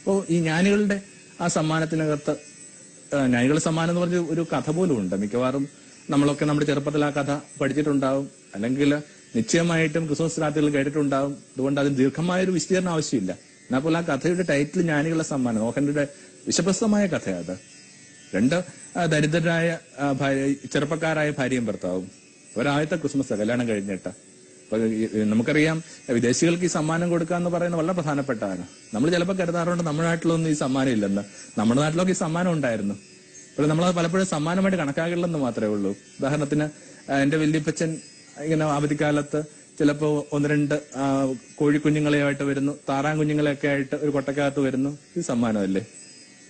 അപ്പോൾ ഈ ജ്ഞാനികളുടെ ആ സമ്മാനത്തിനകത്ത് ജ്ഞാനികളുടെ സമ്മാനം എന്ന് പറഞ്ഞ ഒരു കഥ പോലും ഉണ്ട്. മിക്കവാറും നമ്മളൊക്കെ നമ്മുടെ ചെറുപ്പത്തിൽ ആ കഥ പഠിച്ചിട്ടുണ്ടാവും, അല്ലെങ്കിൽ നിശ്ചയമായിട്ടും ക്രിസ്മസ് രാത്രികൾ കേട്ടിട്ടുണ്ടാവും. അതുകൊണ്ട് അതിന് ദീർഘമായൊരു വിശദീകരണം ആവശ്യമില്ല. എന്നാൽ പോലും ആ കഥയുടെ ടൈറ്റിൽ ജ്ഞാനികളുടെ സമ്മാനം, നോഹന്റെ വിശ്വപ്രസമായ കഥയാണ്. രണ്ട് ദരിദ്രരായ ചെറുപ്പക്കാരായ ഭാര്യയും ഭർത്താവും ഒരാദ്യത്തെ ക്രിസ്മസ് കല്യാണം കഴിഞ്ഞിട്ട്. അപ്പൊ നമുക്കറിയാം, വിദേശികൾക്ക് ഈ സമ്മാനം കൊടുക്കുക എന്ന് പറയുന്നത് വളരെ പ്രധാനപ്പെട്ടതാണ്. നമ്മൾ ചിലപ്പോൾ കരുതാറുണ്ട് നമ്മുടെ നാട്ടിലൊന്നും ഈ സമ്മാനം ഇല്ലെന്ന്. നമ്മുടെ നാട്ടിലൊക്കെ ഈ സമ്മാനം ഉണ്ടായിരുന്നു. അപ്പോൾ നമ്മളത് പലപ്പോഴും സമ്മാനമായിട്ട് കണക്കാക്കില്ലെന്ന് മാത്രമേ ഉള്ളൂ. ഉദാഹരണത്തിന് എന്റെ വല്യപ്പച്ചൻ ഇങ്ങനെ അവധിക്കാലത്ത് ചിലപ്പോ 1-2 കോഴിക്കുഞ്ഞുങ്ങളെയായിട്ട് വരുന്നു, താറാൻ കുഞ്ഞുങ്ങളെയൊക്കെ ആയിട്ട് ഒരു കൊട്ടക്കകത്ത് വരുന്നു. ഇത് സമ്മാനമല്ലേ?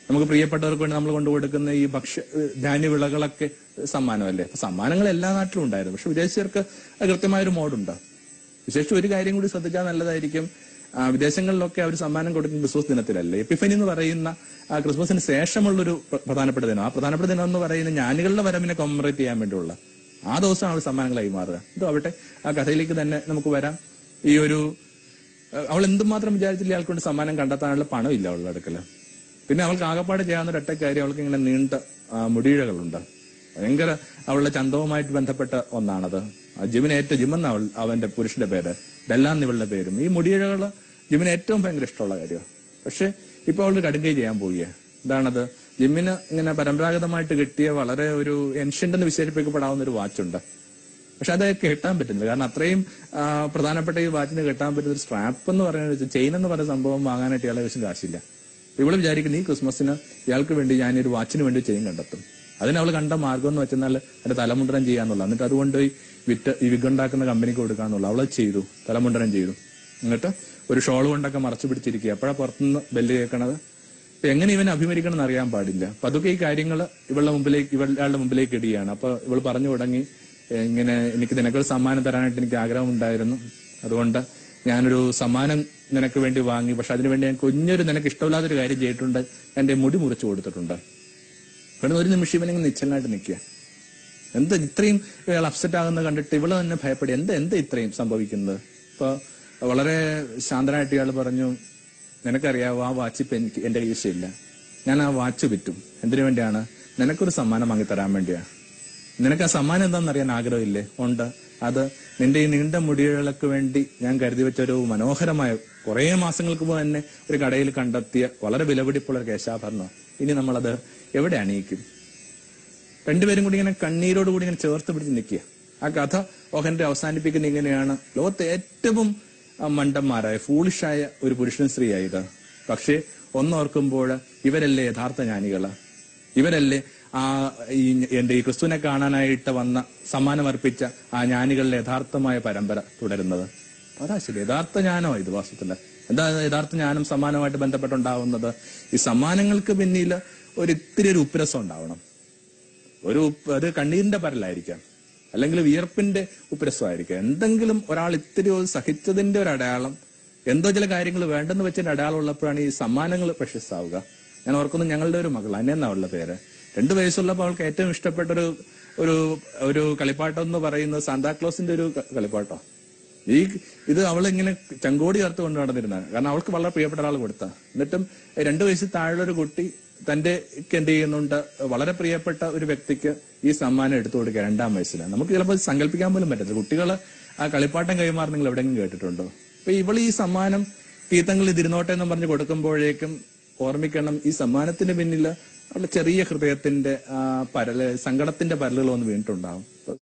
നമുക്ക് പ്രിയപ്പെട്ടവർക്ക് വേണ്ടി നമ്മൾ കൊണ്ടുകൊടുക്കുന്ന ഈ ധാന്യവിളകളൊക്കെ സമ്മാനമല്ലേ? അപ്പൊ സമ്മാനങ്ങൾ എല്ലാ നാട്ടിലും ഉണ്ടായിരുന്നു. പക്ഷെ വിദേശീയർക്ക് കൃത്യമായൊരു മോഡുണ്ട്. വിശേഷിച്ച് ഒരു കാര്യം കൂടി ശ്രദ്ധിച്ചാൽ നല്ലതായിരിക്കും. വിദേശങ്ങളിലൊക്കെ അവർ സമ്മാനം കൊടുക്കുന്ന ക്രിസ്മസ് ദിനത്തിലല്ലേ. എപ്പിഫനി എന്ന് പറയുന്ന ക്രിസ്മസിന് ശേഷമുള്ളൊരു പ്രധാനപ്പെട്ട ദിനം. ആ പ്രധാനപ്പെട്ട ദിനം എന്ന് പറയുന്നത് ജ്ഞാനികളുടെ വരവിനെ കൊമറേറ്റ് ചെയ്യാൻ വേണ്ടിയുള്ള ആ ദിവസമാണ് അവർ സമ്മാനങ്ങൾ കൈമാറുക. എന്തോ ആവട്ടെ, ആ കഥയിലേക്ക് തന്നെ നമുക്ക് വരാം. ഈ ഒരു അവൾ എന്തുമാത്രം വിചാരിച്ചില്ല ആൾക്കൊണ്ട് സമ്മാനം കണ്ടെത്താനുള്ള പണമില്ല അവളുടെ അടുക്കല്. പിന്നെ അവൾക്ക് ആകപ്പാട് ചെയ്യാവുന്ന ഒരൊറ്റ കാര്യം, അവൾക്ക് ഇങ്ങനെ നീണ്ട മുടിയിഴകളുണ്ട്. ഭയങ്കര അവളുടെ ചന്തവുമായിട്ട് ബന്ധപ്പെട്ട ഒന്നാണത്. ജിമെന്ന് അവന്റെ പുരുഷന്റെ പേര്, ഡെല്ലാൻ ഇവളുടെ പേരും. ഈ മുടിയിഴകള് ജിമ്മിന് ഏറ്റവും ഭയങ്കര ഇഷ്ടമുള്ള കാര്യമാണ്. പക്ഷെ ഇപ്പൊ അവള് കടുങ്കൈ ചെയ്യാൻ പോവുകയാണ്. എന്താണത്? ജിമ്മിന് ഇങ്ങനെ പരമ്പരാഗതമായിട്ട് കിട്ടിയ വളരെ ഒരു എൻഷ്യന്റ് എന്ന് വിശേഷിപ്പിക്കപ്പെടാവുന്ന ഒരു വാച്ചുണ്ട്. പക്ഷെ അത് കെട്ടാൻ പറ്റുന്നില്ല. കാരണം അത്രയും പ്രധാനപ്പെട്ട ഈ വാച്ചിന് കെട്ടാൻ പറ്റുന്ന ഒരു സ്ട്രാപ്പ് എന്ന് പറയുന്നത്, ചെയിൻ എന്ന് പറയുന്ന സംഭവം വാങ്ങാനായിട്ട് ഇയാളെ വെച്ചും കാശില്ല. ഇവള് വിചാരിക്കുന്നു ഈ ക്രിസ്മസിന് ഇയാൾക്ക് വേണ്ടി ഞാനൊരു വാച്ചിന് വേണ്ടി ചെയിൻ കണ്ടെത്തും. അതിന് അവൾ കണ്ട മാർഗം എന്ന് വെച്ചാൽ അതിന്റെ തലമുണ്ടനം ചെയ്യാന്നുള്ള. എന്നിട്ട് അതുകൊണ്ട് ഈ വിഗുണ്ടാക്കുന്ന കമ്പനിക്ക് കൊടുക്കാന്നുള്ള. അവളത് ചെയ്തു, തലമുണ്ടനം ചെയ്തു. എന്നിട്ട് ഒരു ഷോൾ കൊണ്ടൊക്കെ മറച്ചു പിടിച്ചിരിക്കുക. അപ്പോഴാണ് പുറത്തുനിന്ന് ബെല്ല് കേൾക്കണത്. എങ്ങനെ ഇവനെ അഭിമുഖിക്കണം എന്ന് അറിയാൻ പാടില്ല. അപ്പൊ അതൊക്കെ ഈ കാര്യങ്ങൾ ഇവളുടെ മുമ്പിലേക്ക് ഇടുകയാണ്. അപ്പൊ ഇവൾ പറഞ്ഞു തുടങ്ങി, ഇങ്ങനെ എനിക്ക് നിനക്കൊരു സമ്മാനം തരാനായിട്ട് എനിക്ക് ആഗ്രഹം ഉണ്ടായിരുന്നു, അതുകൊണ്ട് ഞാനൊരു സമ്മാനം നിനക്ക് വേണ്ടി വാങ്ങി. പക്ഷെ അതിനുവേണ്ടി ഞാൻ കുഞ്ഞൊരു നിനക്ക് ഇഷ്ടമില്ലാത്തൊരു കാര്യം ചെയ്തിട്ടുണ്ട്, എന്റെ മുടി മുറിച്ചു കൊടുത്തിട്ടുണ്ട്. പിന്നെ ഒരു നിമിഷം ഇവനെങ്കിൽ നിശ്ചലനായിട്ട് നിൽക്കുക. എന്താ ഇത്രയും ഇയാൾ അപ്സെറ്റ് ആകുന്നത് കണ്ടിട്ട് ഇവള് തന്നെ ഭയപ്പെടുക, എന്താ ഇത്രയും സംഭവിക്കുന്നത്? അപ്പൊ വളരെ ശാന്തനായിട്ട് ഇയാൾ പറഞ്ഞു, നിനക്കറിയാവോ ആ വാച്ച് ഇപ്പൊ എനിക്ക് എന്റെ കീശയില്ല, ഞാൻ ആ വാച്ച് വിറ്റും. എന്തിനു വേണ്ടിയാണ്? നിനക്കൊരു സമ്മാനം വാങ്ങിത്തരാൻ വേണ്ടിയാണ്. നിനക്ക് ആ സമ്മാനം എന്താണെന്ന് അറിയാൻ ആഗ്രഹമില്ലേ? ഉണ്ട്. അത് നിന്റെ ഈ നീണ്ട മുടികൾക്ക് വേണ്ടി ഞാൻ കരുതി വെച്ച ഒരു മനോഹരമായ, കുറെ മാസങ്ങൾക്ക് മുമ്പ് തന്നെ ഒരു കടയിൽ കണ്ടെത്തിയ വളരെ വിലപിടിപ്പുള്ള ഒരു കേശാഭരണം. ഇനി നമ്മളത് എവിടെ അണിയിക്കും? രണ്ടുപേരും കൂടി ഇങ്ങനെ കണ്ണീരോടുകൂടി ഇങ്ങനെ ചേർത്ത് പിടിച്ച് നിൽക്കുക. ആ കഥ ഓഹന്റെ അവസാനിപ്പിക്കുന്ന ഇങ്ങനെയാണ്: ലോകത്തെ ഏറ്റവും മണ്ടന്മാരായ, ഫൂളിഷായ ഒരു പുരുഷൻ സ്ത്രീയായത്. പക്ഷെ ഒന്നോർക്കുമ്പോൾ ഇവരല്ലേ യഥാർത്ഥ ജ്ഞാനികള്, ഇവരല്ലേ എന്റെ ഈ ക്രിസ്തുവിനെ കാണാനായിട്ട് വന്ന സമ്മാനമർപ്പിച്ച ആ ജ്ഞാനികളുടെ യഥാർത്ഥമായ പരമ്പര തുടരുന്നത്. അതാ ശരി, യഥാർത്ഥ ജ്ഞാനോ ഇത് വാസ്തവത്തില്? എന്താ യഥാർത്ഥ ജ്ഞാനം സമ്മാനമായിട്ട് ബന്ധപ്പെട്ടുണ്ടാവുന്നത്? ഈ സമ്മാനങ്ങൾക്ക് പിന്നിൽ ഇത്തിരി ഒരു ഉപ്പുരസം ഉണ്ടാവണം. അത് കണ്ണീരിന്റെ പരലായിരിക്കാം, അല്ലെങ്കിൽ വിയർപ്പിന്റെ ഉപ്പുരസമായിരിക്കാം. എന്തെങ്കിലും ഒരാൾ ഇത്തിരി സഹിച്ചതിന്റെ ഒരു അടയാളം, എന്തോ ചില കാര്യങ്ങൾ വേണ്ടെന്ന് വെച്ചതിന്റെ അടയാളം ഉള്ളപ്പോഴാണ് ഈ സമ്മാനങ്ങൾ പ്രശസ്താവുക. ഞാൻ ഓർക്കുന്നു, ഞങ്ങളുടെ ഒരു മകൾ അന്നെന്നാ അവളുടെ പേര്. 2 വയസ്സുള്ളപ്പോൾ അവൾക്ക് ഏറ്റവും ഇഷ്ടപ്പെട്ട ഒരു കളിപ്പാട്ടം എന്ന് പറയുന്നത് സാന്താക്ലോസിന്റെ ഒരു കളിപ്പാട്ടോ. ഇത് അവളിങ്ങനെ ചങ്കോടി ചേർത്ത് കൊണ്ട് നടന്നിരുന്നതാണ്. കാരണം അവൾക്ക് വളരെ പ്രിയപ്പെട്ട ഒരാൾ കൊടുത്ത. എന്നിട്ടും 2 വയസ്സിൽ താഴെയുള്ള കുട്ടി തന്റെ എന്ത് ചെയ്യുന്നുണ്ട്, വളരെ പ്രിയപ്പെട്ട ഒരു വ്യക്തിക്ക് ഈ സമ്മാനം എടുത്തു കൊടുക്കുക 2-ാം വയസ്സിലാണ്. നമുക്ക് ചിലപ്പോൾ സങ്കല്പിക്കാൻ പോലും പറ്റത്തില്ല. കുട്ടികള് ആ കളിപ്പാട്ടം കൈമാറി നിങ്ങൾ എവിടെയെങ്കിലും കേട്ടിട്ടുണ്ടോ? അപ്പൊ ഇവൾ ഈ സമ്മാനം തീർത്ഥങ്ങളിൽ തിരുനോട്ടെ എന്ന് പറഞ്ഞ് കൊടുക്കുമ്പോഴേക്കും ഓർമ്മിക്കണം, ഈ സമ്മാനത്തിന് പിന്നിൽ അവളുടെ ചെറിയ ഹൃദയത്തിന്റെ സങ്കടത്തിന്റെ പരലുകളൊന്നും വീണിട്ടുണ്ടാവും.